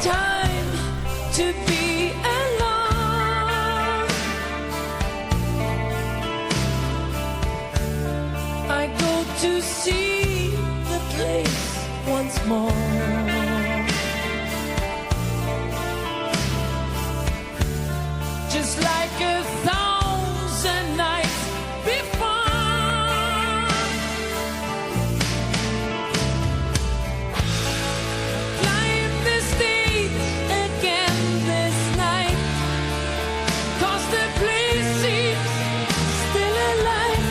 time to be alone. I go to see the place once more. Just like 1,000 nights before. Climb the stage again this night, 'cause the place seems still alive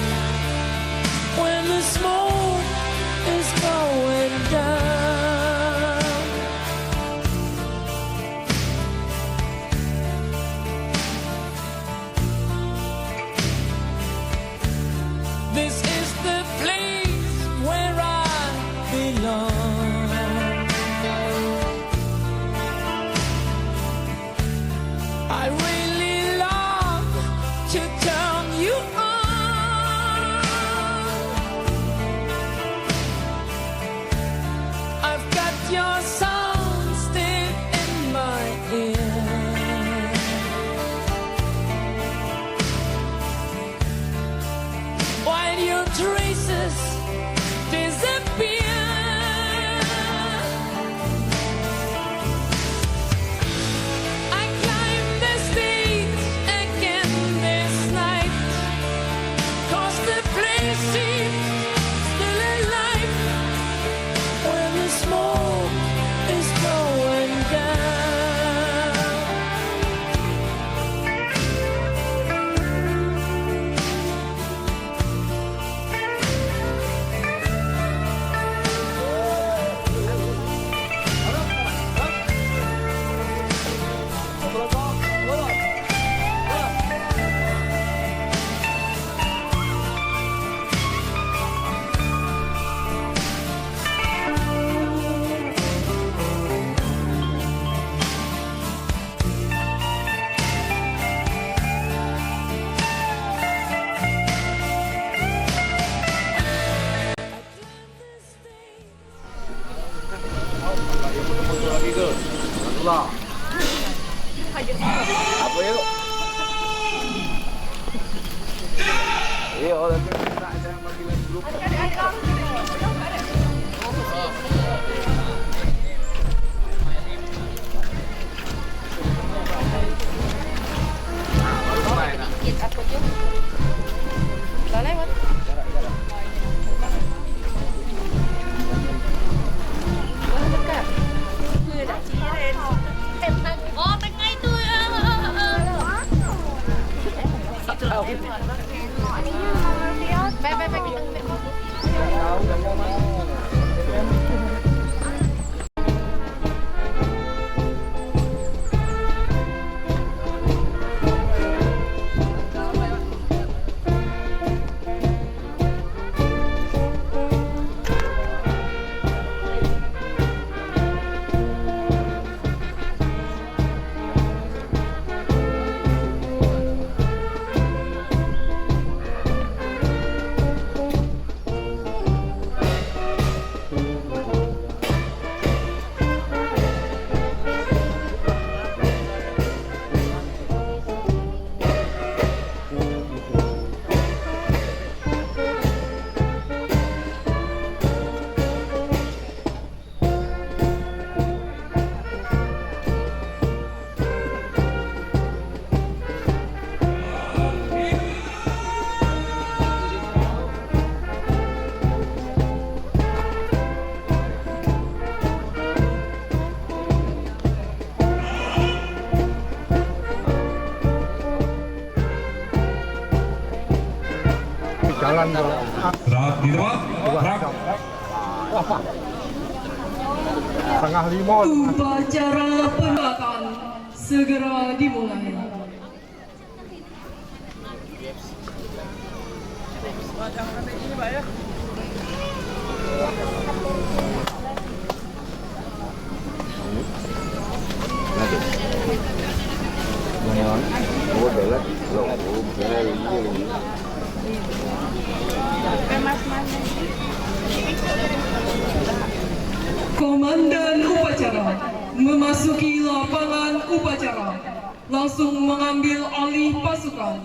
when the smoke is going down. This is the place where I belong. I really love to turn you on. I've got your sound still in my ear. While your traces disappear, I climb the stage again this night, 'cause the place seems still alive when the smoke is going down. Lah. Apa yuk? Iya, orang kita saya bagi grup. Oh, tengah itu ya. Jalan Gerak di tempat. Gerak. Setengah 5. Upacara pembuatan segera dimulai. Komandan upacara memasuki lapangan upacara, langsung mengambil alih pasukan.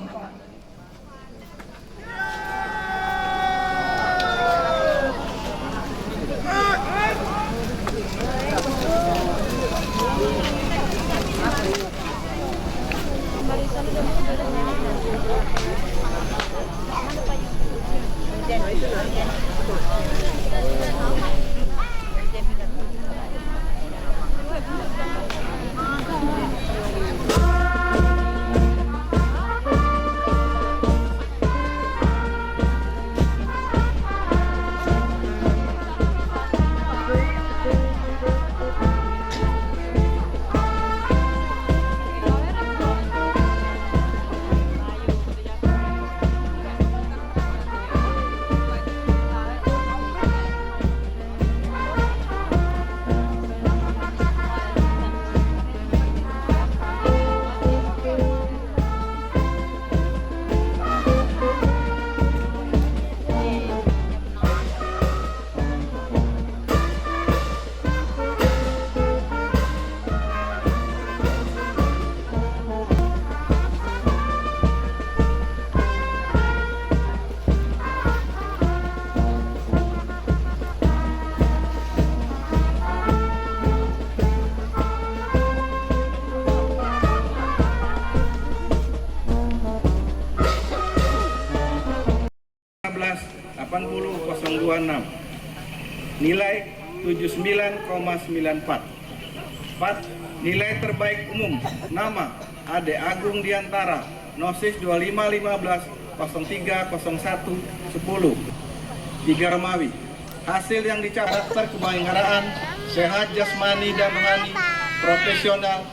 Nilai 79,94. 4. Nilai terbaik umum nama Ade Agung Diantara, Nosis 2515-030110 3 Romawi. Hasil yang dicatat kebangsaan, sehat jasmani dan rohani, profesional,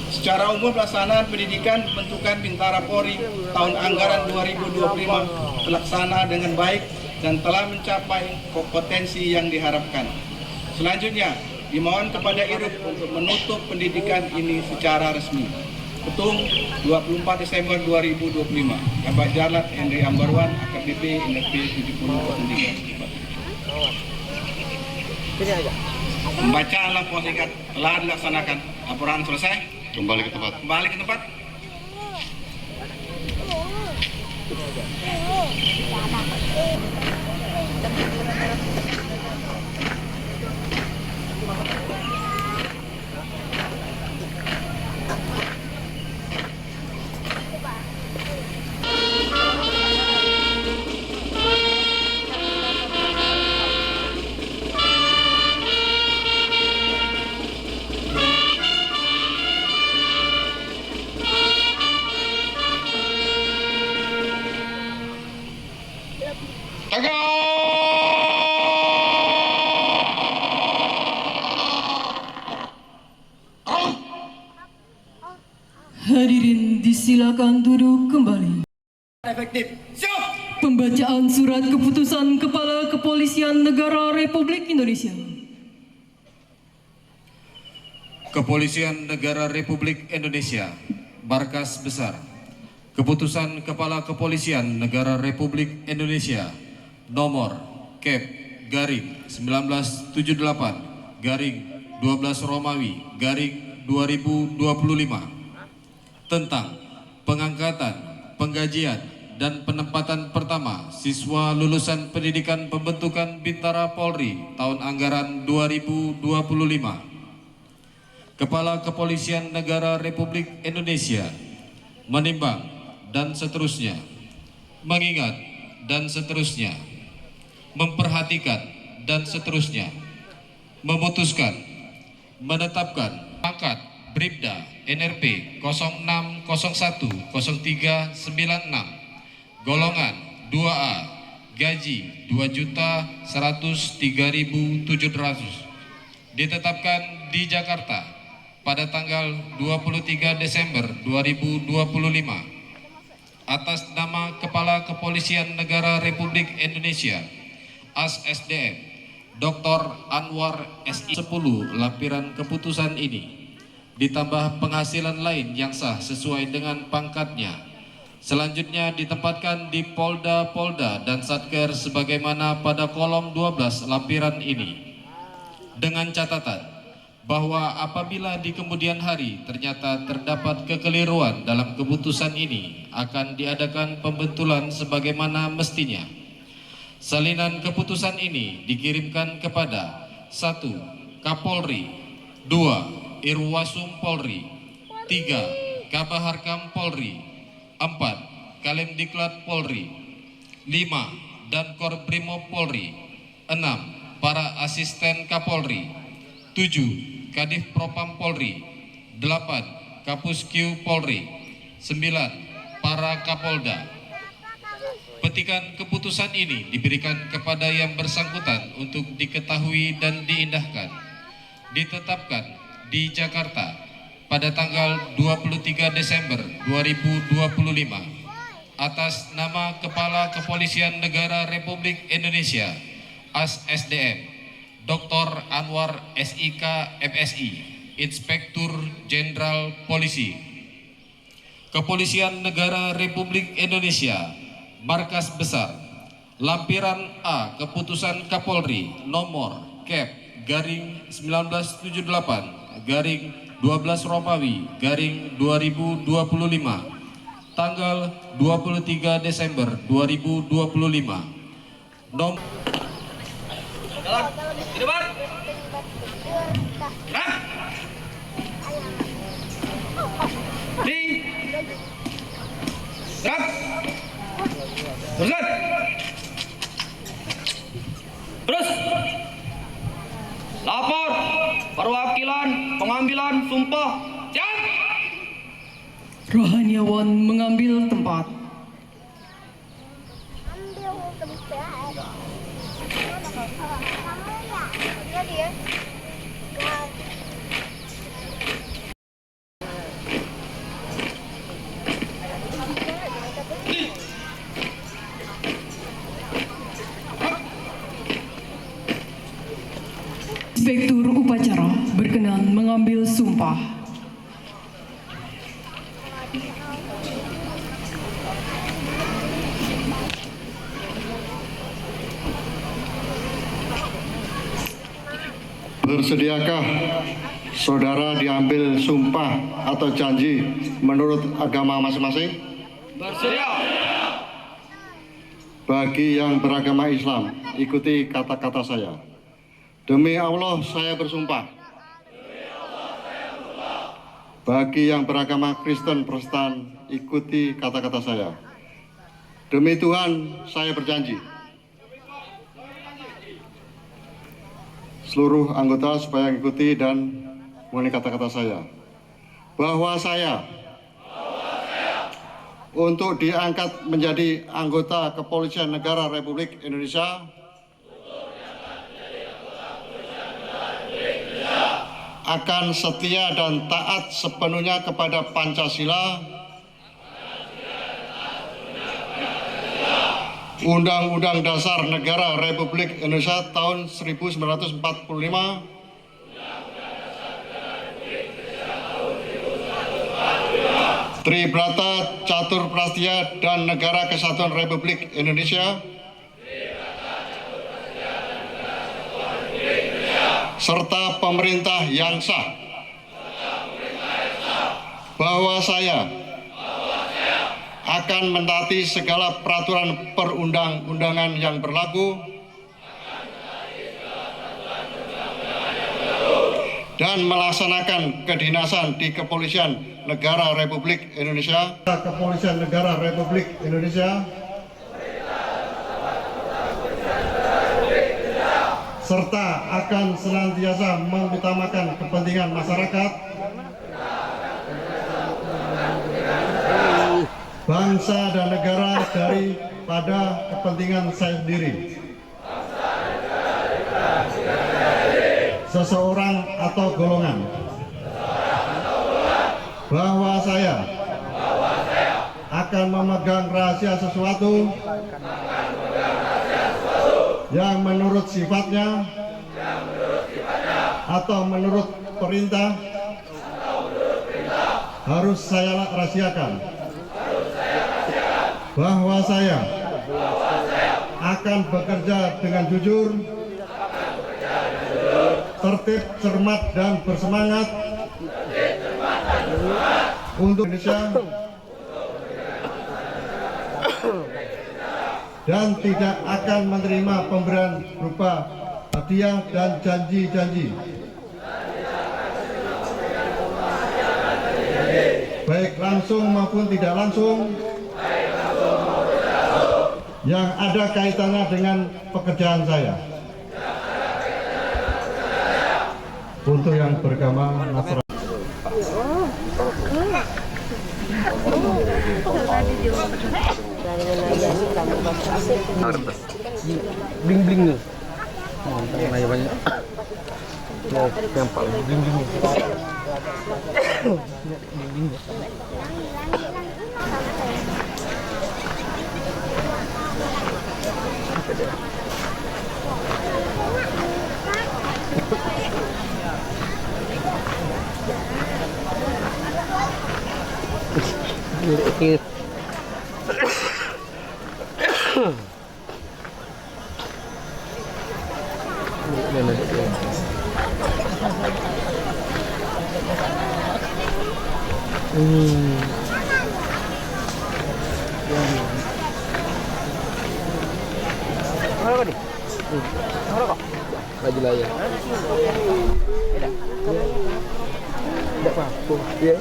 secara umum pelaksanaan pendidikan pembentukan Bintara Polri tahun anggaran 2025 terlaksana dengan baik dan telah mencapai kompetensi yang diharapkan. Selanjutnya, dimohon kepada IRUP untuk menutup pendidikan ini secara resmi. Ketum 24 Desember 2025. Kabak Jarlat Henry Ambarwan, AKBP NRP 7003. Pembacaan laporan singkat telah dilaksanakan. Laporan selesai. Kembali ke tempat. Kembali ke tempat. Hadirin disilakan duduk kembali. Efektif. Siap. Pembacaan surat keputusan Kepala Kepolisian Negara Republik Indonesia. Kepolisian Negara Republik Indonesia, Markas Besar. Keputusan Kepala Kepolisian Negara Republik Indonesia nomor Kep garing 1978 garing 12 Romawi garing 2025 tentang pengangkatan, penggajian, dan penempatan pertama siswa lulusan pendidikan pembentukan Bintara Polri tahun anggaran 2025. Kepala Kepolisian Negara Republik Indonesia menimbang dan seterusnya, mengingat dan seterusnya, memperhatikan dan seterusnya, memutuskan, menetapkan pangkat Bribda NRP 06010396 golongan 2A gaji 2.103.700 ditetapkan di Jakarta pada tanggal 23 Desember 2025 atas nama Kepala Kepolisian Negara Republik Indonesia ASSDM Dr. Anwar SI 10 lampiran keputusan ini ditambah penghasilan lain yang sah sesuai dengan pangkatnya. Selanjutnya ditempatkan di Polda dan Satker sebagaimana pada kolom 12 lampiran ini. Dengan catatan bahwa apabila di kemudian hari ternyata terdapat kekeliruan dalam keputusan ini, akan diadakan pembentulan sebagaimana mestinya. Salinan keputusan ini dikirimkan kepada 1. Kapolri, 2. Irwasum Polri, 3. Kabaharkam Polri, 4. Kalemdiklat Polri, 5. Dankor Brimob Polri, 6. Para asisten Kapolri, 7. Kadif Propam Polri, 8. Kapusq Polri, 9. Para Kapolda. Petikan keputusan ini diberikan kepada yang bersangkutan untuk diketahui dan diindahkan. Ditetapkan di Jakarta pada tanggal 23 Desember 2025 atas nama Kepala Kepolisian Negara Republik Indonesia (AS/SDM) Dr. Anwar SIK FSI, Inspektur Jenderal Polisi, Kepolisian Negara Republik Indonesia, Markas Besar, Lampiran A, Keputusan Kapolri Nomor Kep/1978/12 Romawi /2025, tanggal 23 Desember 2025. Terus lapor perwakilan pengambilan sumpah. Siap. Rohaniawan mengambil tempat. Inspektur upacara berkenan mengambil sumpah. Bersediakah saudara diambil sumpah atau janji menurut agama masing-masing? Bersedia. Bagi yang beragama Islam, ikuti kata-kata saya. Demi Allah saya bersumpah. Bagi yang beragama Kristen Protestan, ikuti kata-kata saya. Demi Tuhan saya berjanji. Seluruh anggota supaya mengikuti dan mengenai kata-kata saya. Bahwa saya untuk diangkat menjadi anggota Kepolisian Negara Republik Indonesia akan setia dan taat sepenuhnya kepada Pancasila, Undang-Undang Dasar Negara Republik Indonesia tahun 1945, Tribrata Catur Prastya dan Negara Kesatuan Republik Indonesia, serta pemerintah yang sah, bahwa saya akan mentaati segala peraturan perundang-undangan yang berlaku dan melaksanakan kedinasan di Kepolisian Negara Republik Indonesia. Kepolisian Negara Republik Indonesia serta akan senantiasa mengutamakan kepentingan masyarakat, bangsa dan negara daripada kepentingan saya sendiri, seseorang atau golongan. Bahwa saya akan memegang rahasia sesuatu yang menurut sifatnya atau menurut perintah harus saya rahasiakan. Bahwa saya akan bekerja dengan jujur tertib, cermat, dan bersemangat untuk Indonesia dan tidak akan menerima pemberian berupa hadiah dan janji-janji, baik langsung maupun tidak langsung, yang ada kaitannya dengan pekerjaan saya. Untuk yang beragama Nasrani. Bling-bling nih. Nanya banyak. Mau yang paling bling-bling nih. Bling-bling. Lagi layar. Tidak apa-apa. Iya.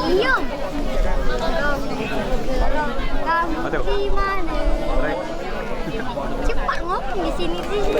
Diem. Kamu di mana? Cepat ngomong di sini sini.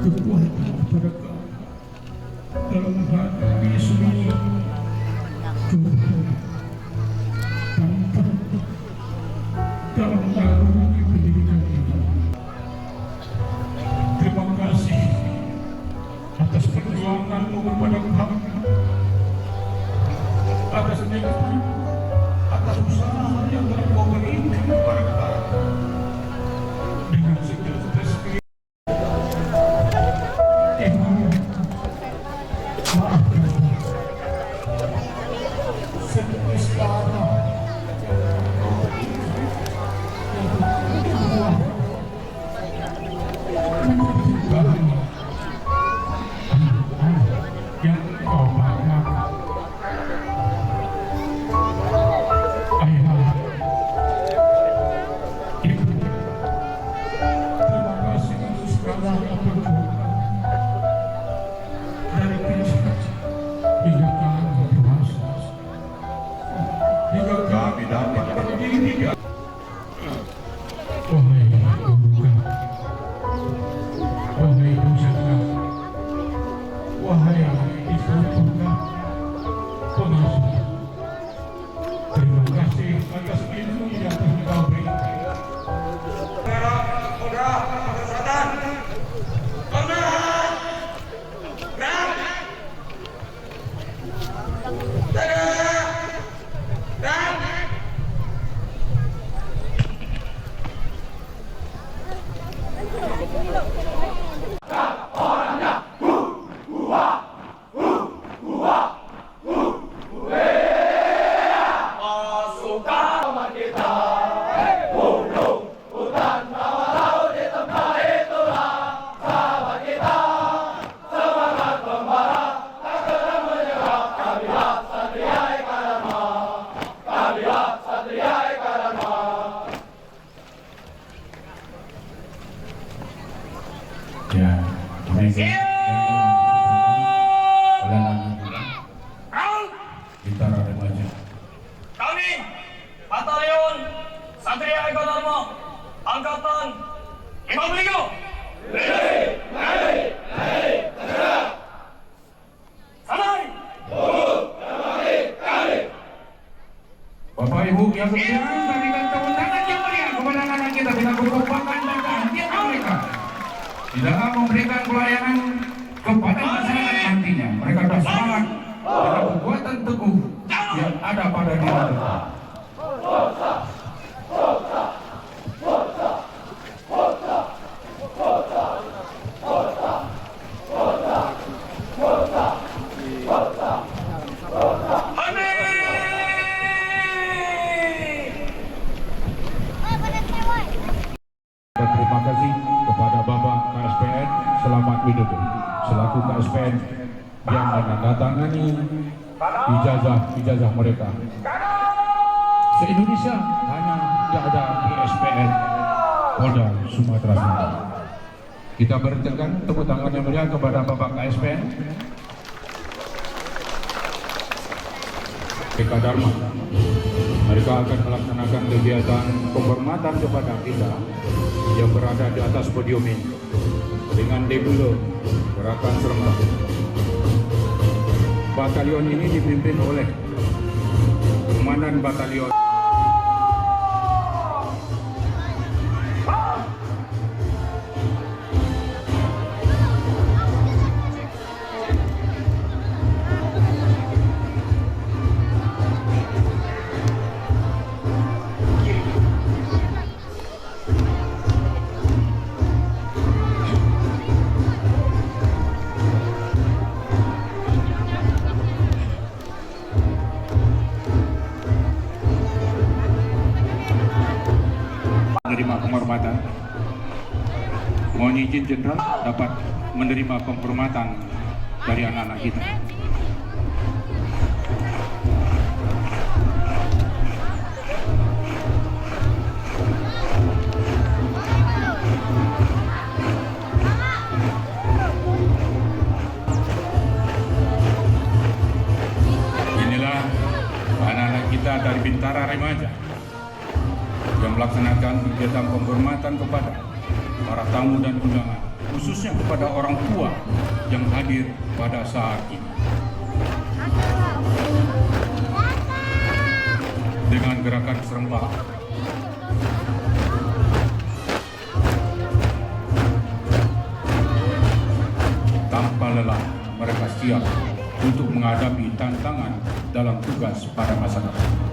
Kekuatan kepada kami dalam menghadapi semua cobaan, tantangan dalam mengarungi pendidikan ini. Terima kasih atas perjuanganmu kepada kami, atas nikmat, atas usaha yang telah kau berikan kepada kami. Dengan segala respect, Ya, demikian oleh anak Bintara Remaja. Kami, Batalion Satria Eko Dharma, Angkatan 55. Sanai. Bapak Ibu yang berkenan, berikan tepuk tangan yang meriah kepada anak kita dengan berkompakan dan keahlian mereka di dalam memberikan pelayanan kepada masyarakat nantinya. Mereka bersemangat dengan kekuatan teguh yang ada pada diri mereka. Terima kasih kepada Bapak KSPN Selamat Widodo selaku KSPN yang menandatangani ijazah mereka. Se-Indonesia hanya ada KSPN Polda Sumatera Selatan. Kita berikan tepuk tangan yang meriah kepada Bapak KSPN Eka Dharma. Mereka akan melaksanakan kegiatan penghormatan kepada kita yang berada di atas podium ini dengan debule gerakan serempak. Batalion ini dipimpin oleh Komandan Batalion menerima penghormatan. Mohon izin Jenderal dapat menerima penghormatan dari anak-anak kita. Inilah anak-anak kita dari Bintara Remaja yang melaksanakan kegiatan penghormatan kepada para tamu dan undangan, khususnya kepada orang tua yang hadir pada saat ini. Dengan gerakan serempak, tanpa lelah mereka siap untuk menghadapi tantangan dalam tugas pada masa depan.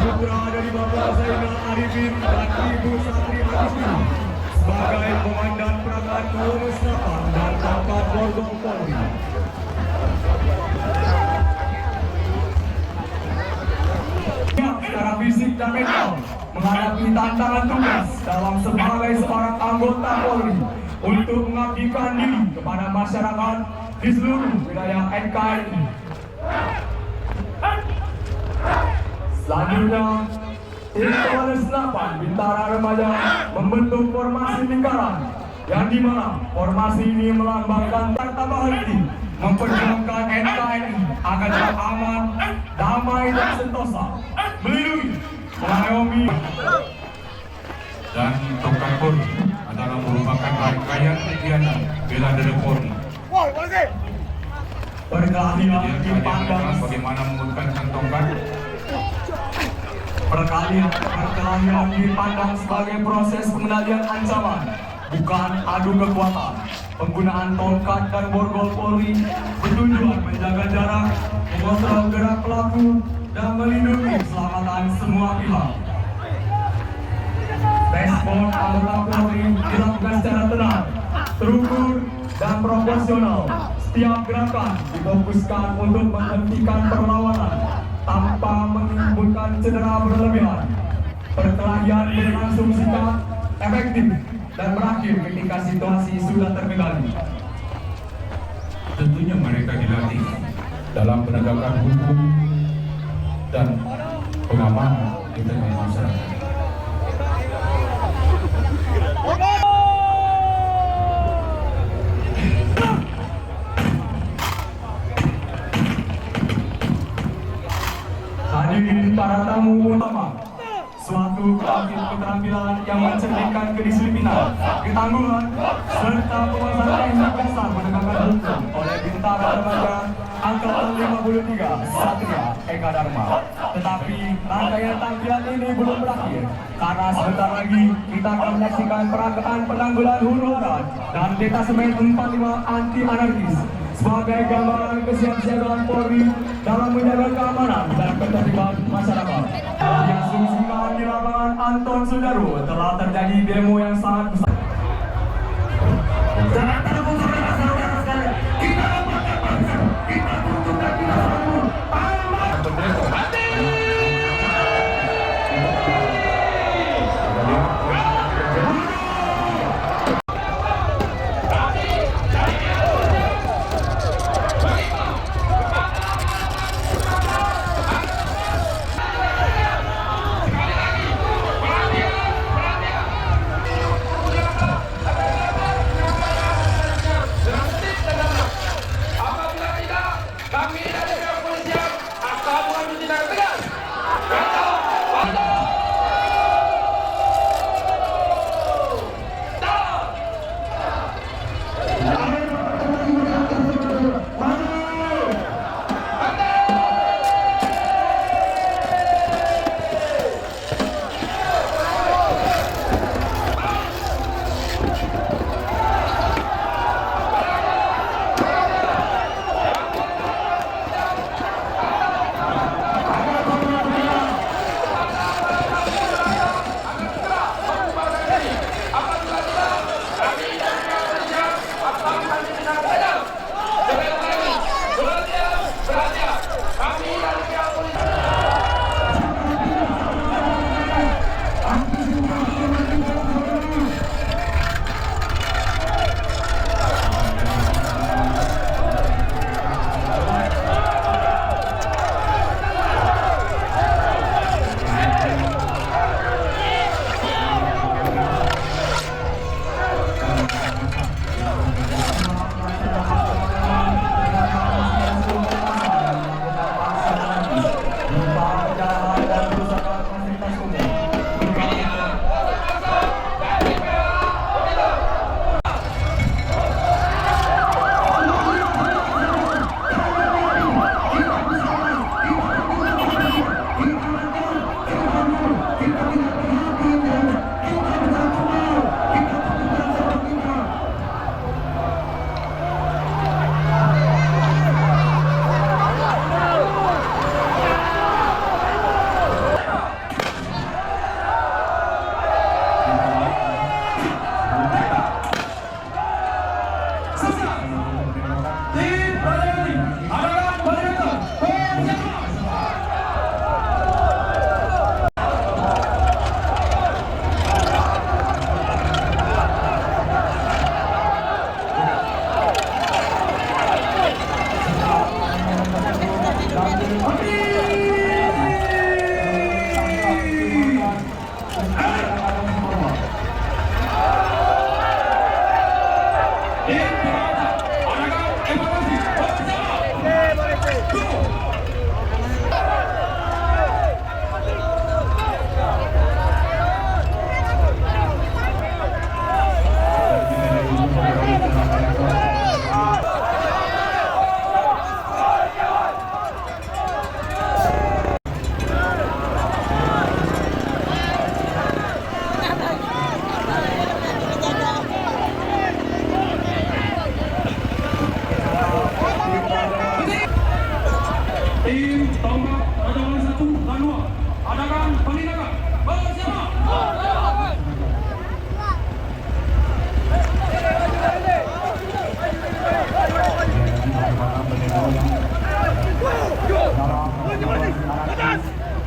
Putra dari Bapak Zainal Arifin dan Ibu Satri Hadisti sebagai Komandan Perangkat Pengurus Lapan dan Pangkat Borgol Polri. Siap secara fisik dan mental menghadapi tantangan tugas dalam sebagai seorang anggota Polri untuk mengabdikan diri kepada masyarakat di seluruh wilayah NKRI. Selanjutnya, tim Kepala Senapan Bintara Remaja membentuk formasi lingkaran yang dimana formasi ini melambangkan tambah hati memperjuangkan NKRI agar tetap aman, damai dan sentosa, melindungi, mengayomi Dan tongkat Polri adalah merupakan rangkaian kegiatan bela diri Polri. perkelahian dipandang Bagaimana menggunakan tongkat? Perkelahian dipandang sebagai proses pengendalian ancaman, bukan adu kekuatan. Penggunaan tongkat dan borgol Polri bertujuan menjaga jarak, mengontrol gerak pelaku, dan melindungi keselamatan semua pihak. Respon anggota Polri dilakukan secara tenang, terukur, dan proporsional. Setiap gerakan difokuskan untuk menghentikan perlawanan tanpa menimbulkan menyebabkan cedera berlebihan. Perkelahian berlangsung singkat, efektif, dan berakhir ketika situasi sudah terkendali. Tentunya mereka dilatih dalam penegakan hukum dan pengamanan di tengah masyarakat. Hadirin para tamu utama, suatu keterampilan yang mencerminkan kedisiplinan, ketangguhan, serta penguasaan teknik dasar menegakkan hukum oleh Bintara Remaja Angkatan 53 Satria Eka Dharma. Tetapi rangkaian tampilan ini belum berakhir, karena sebentar lagi kita akan menyaksikan perangkatan penanggulan huru-hara dan detasemen 45 anti anarkis sebagai gambaran kesiapsiagaan Polri dalam menjaga keamanan dan ketertiban masyarakat. Diasumsikan di lapangan Anton Sudaro telah terjadi demo yang sangat besar. Jangan terlalu saudara-saudara sekalian, kita amankan bangsa, kita tuntut dan kita sambut.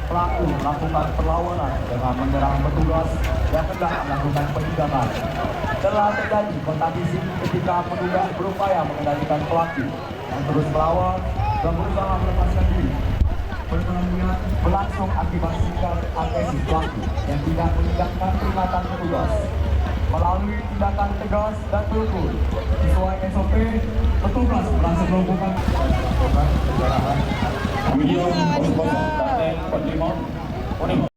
pelaku melakukan perlawanan dengan menyerang petugas yang hendak melakukan penindakan. Telah terjadi kontak fisik ketika petugas berupaya mengendalikan pelaku yang terus melawan dan berusaha melepaskan diri. Perkelahian berlangsung akibat sikap agresif pelaku yang tidak meninggalkan peringatan petugas. Melalui tindakan tegas dan terukur sesuai SOP, petugas berhasil melakukan kendaraan. William Osborne Kapten Pentimon Ponegoro.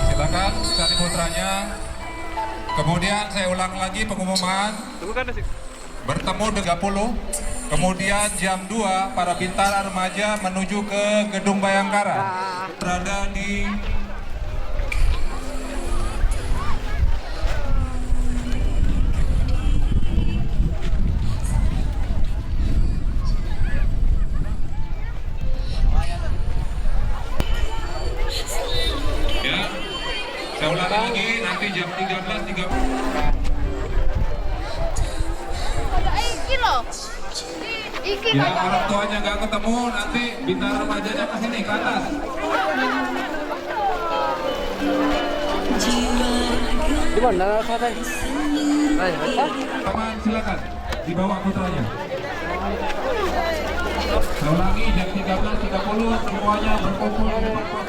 Silakan cari putranya. Kemudian saya ulang lagi pengumuman. Bertemu 30. Kemudian jam 2 para Bintara remaja menuju ke Gedung Bayangkara. Berada di saya ulang lagi nanti jam 13.30. Ya, orang tuanya nggak ketemu, nanti Bintara remajanya ke sini ke atas. Jiwa Di mana selesai? Paman silakan dibawa putranya. Saya ulangi jam 13.30 semuanya berkumpul di depan pos.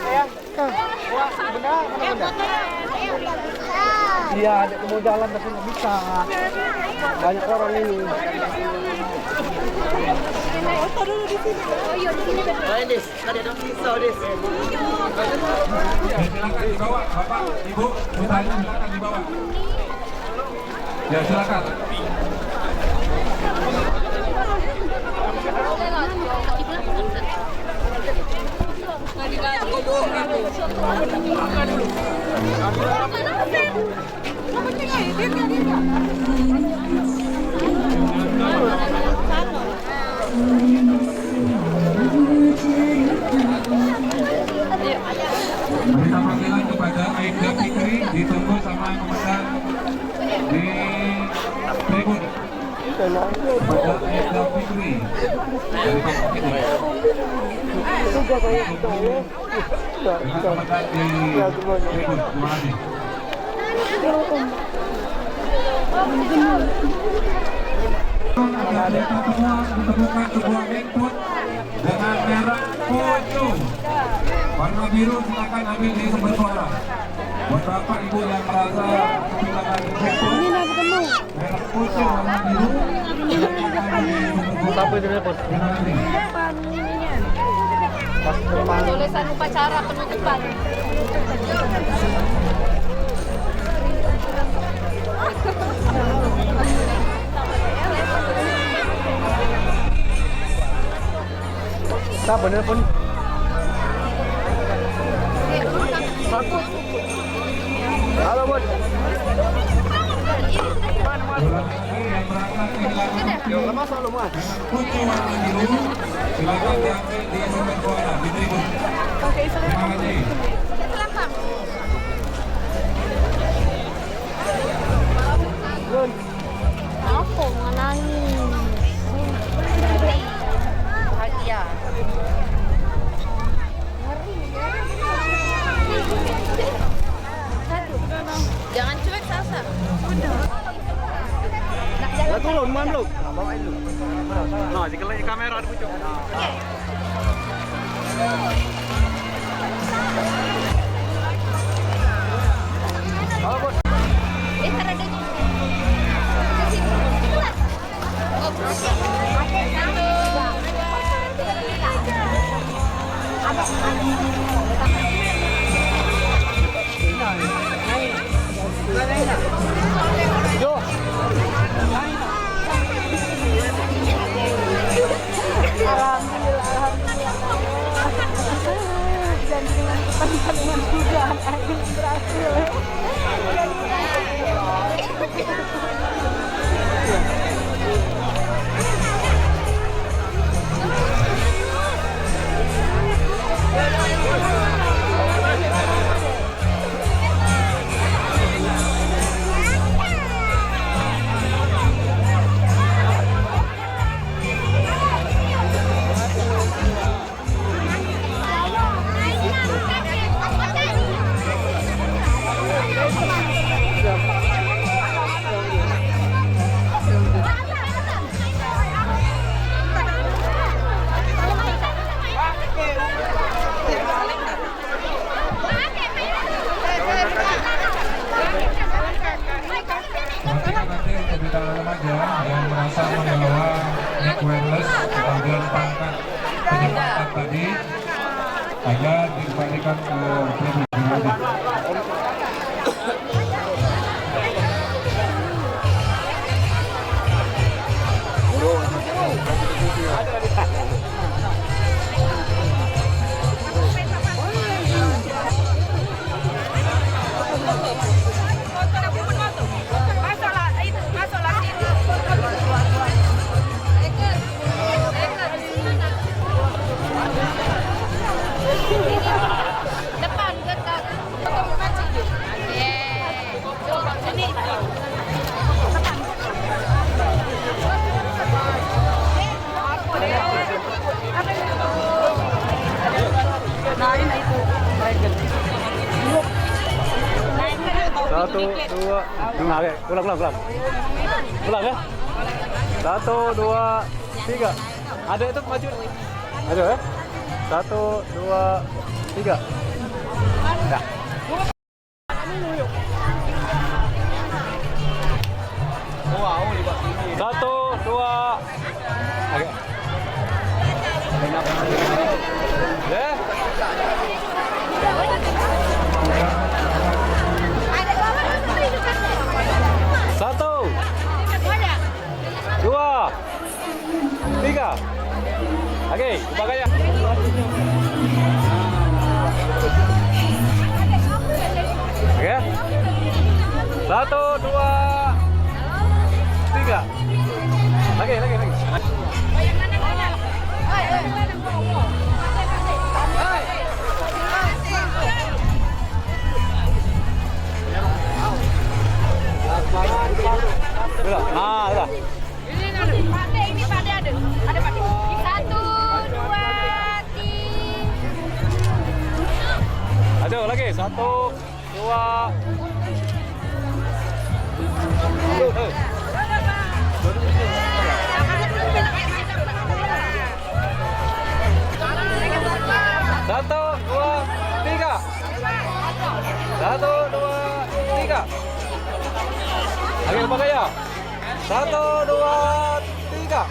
Iya, ada mau jalan tapi nggak bisa. Banyak orang ini. Foto dulu di sini. Oh iya di sini. Des, ada dong pisau, Des. Ya, silakan dibawa, Bapak, Ibu, putranya silakan dibawa. Ya, silakan. Berita panggilan kepada Aibda Fikri ditunggu sama komandan di tribun. Kepada Aibda Fikri dari Pak Fikri. Dengan komandan di tribun. Terima kasih. Ada semua ditemukan sebuah handphone dengan merek Poco warna biru, silakan ambil di sumber suara. Buat bapak ibu yang merasa kehilangan handphone merek Poco warna biru, silakan ambil di sumber suara. Sampai di repot. Terima kasih. Tulisan upacara penutupan. Siapa nelpon? Halo, Bud. Yo, lama selalu mas. Poco warna biru, silakan diambil di sumber suara di tribun. Terima kasih. Apa nangis? Bahagia. Jangan cuek, Salsa. Lah turun man lu. Bawain lu. Nah, dikelai kamera ada pucuk. Halo, Bos. Alhamdulillah. 1, 2. Oke, ulang. Ulang ya. 1, 2, 3. Ada itu maju. Ada ya. 1, 2, 3. Ya. 1, 2. Oke. Ya. 1, 2, 3. Oke, ubah gaya. Oke. 1, 2, 3. Lagi. Nah, udah. Ini Pak De ada. Ada Pak De. 1, 2, 3. Aduh, lagi. 1, 2. Satu, dua, tiga. 1, 2, 3. Lagi lupa gaya. 1, 2, 3.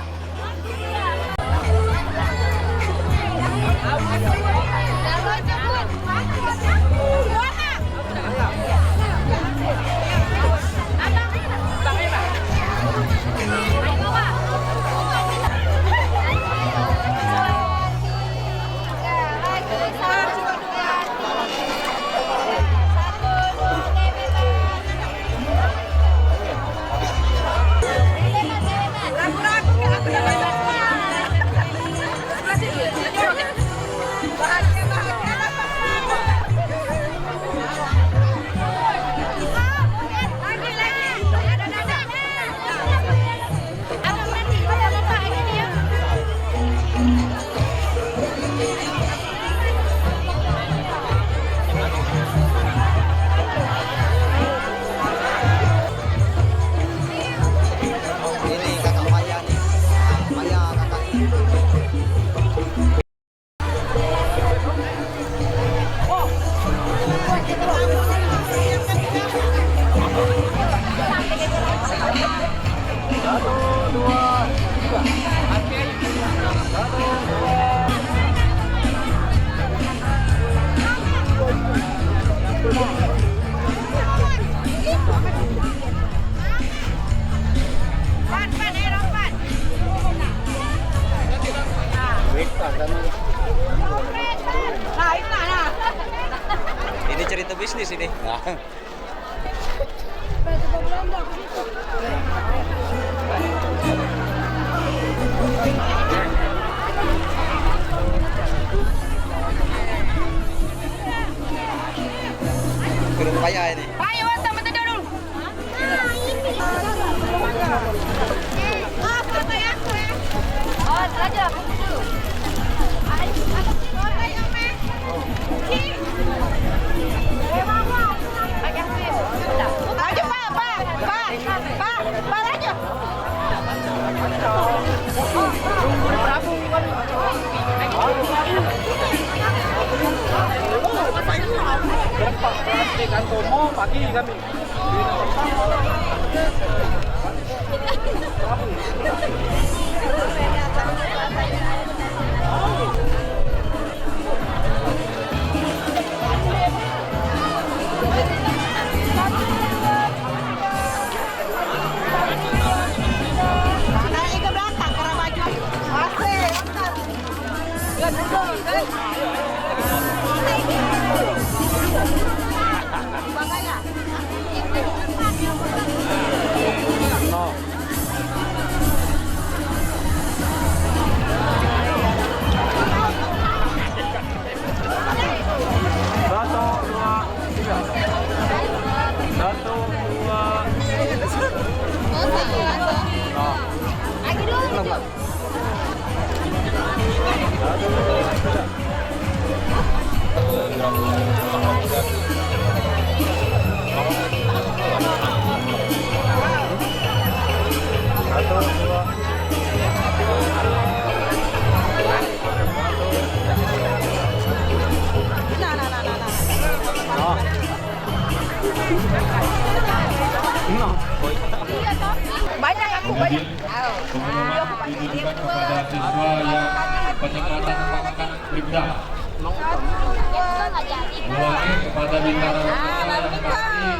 Ini cerita bisnis ini. Nah. Kurang payah ini. Ayo, sama tadi dulu. Oh, aja. Pagi kami. Banyak aku banyak. Pengumuman ditujukan kepada siswa yang penyekatan pangkat Bribda. Ulangi kepada Bintara Remaja yang kami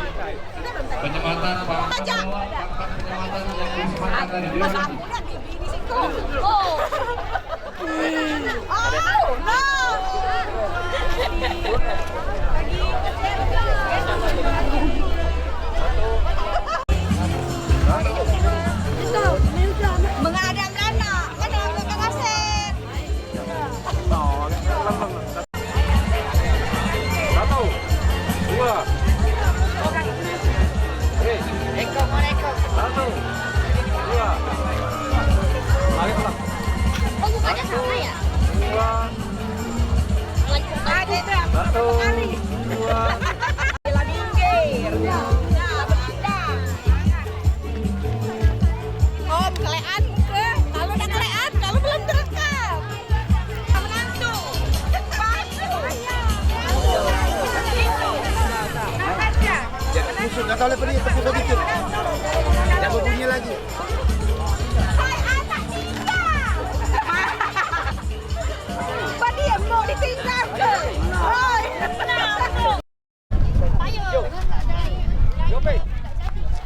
penyematan pangkat penyematan yang disepakati di dewan. Menghadap Lana, mana belakang aset. Satu, dua, satu, dua, mari pulang. Oh, bukannya sama ya? Dua, Ada berapa? satu, dua. Om, kelean ke? Kalau udah kelean, kalau belum terekam. Menantu. Kusuk, nggak tahu lepas dia, tepuk dikit. Jangan bunyi lagi. Hai anak kita. Pak dia mau ditinggal ke? Oi. Ayo. Yo, Pe.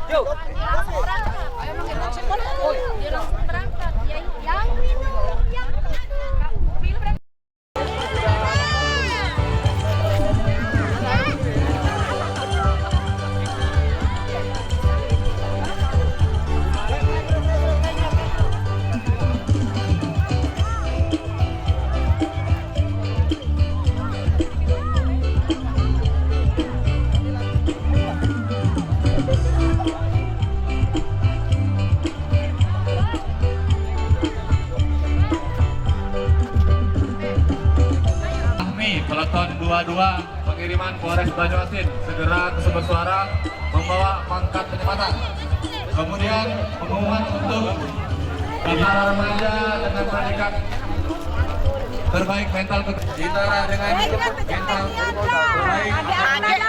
Yo. Ayo langsung berangkat. Dia langsung berangkat. Yang minum, yang mobil berangkat. Peleton 22 pengiriman Polres Banyuasin segera ke sumber suara membawa pangkat penyematan. Kemudian pengumuman untuk Bintara Remaja dengan predikat terbaik mental Bintara dengan mental terbaik. Ada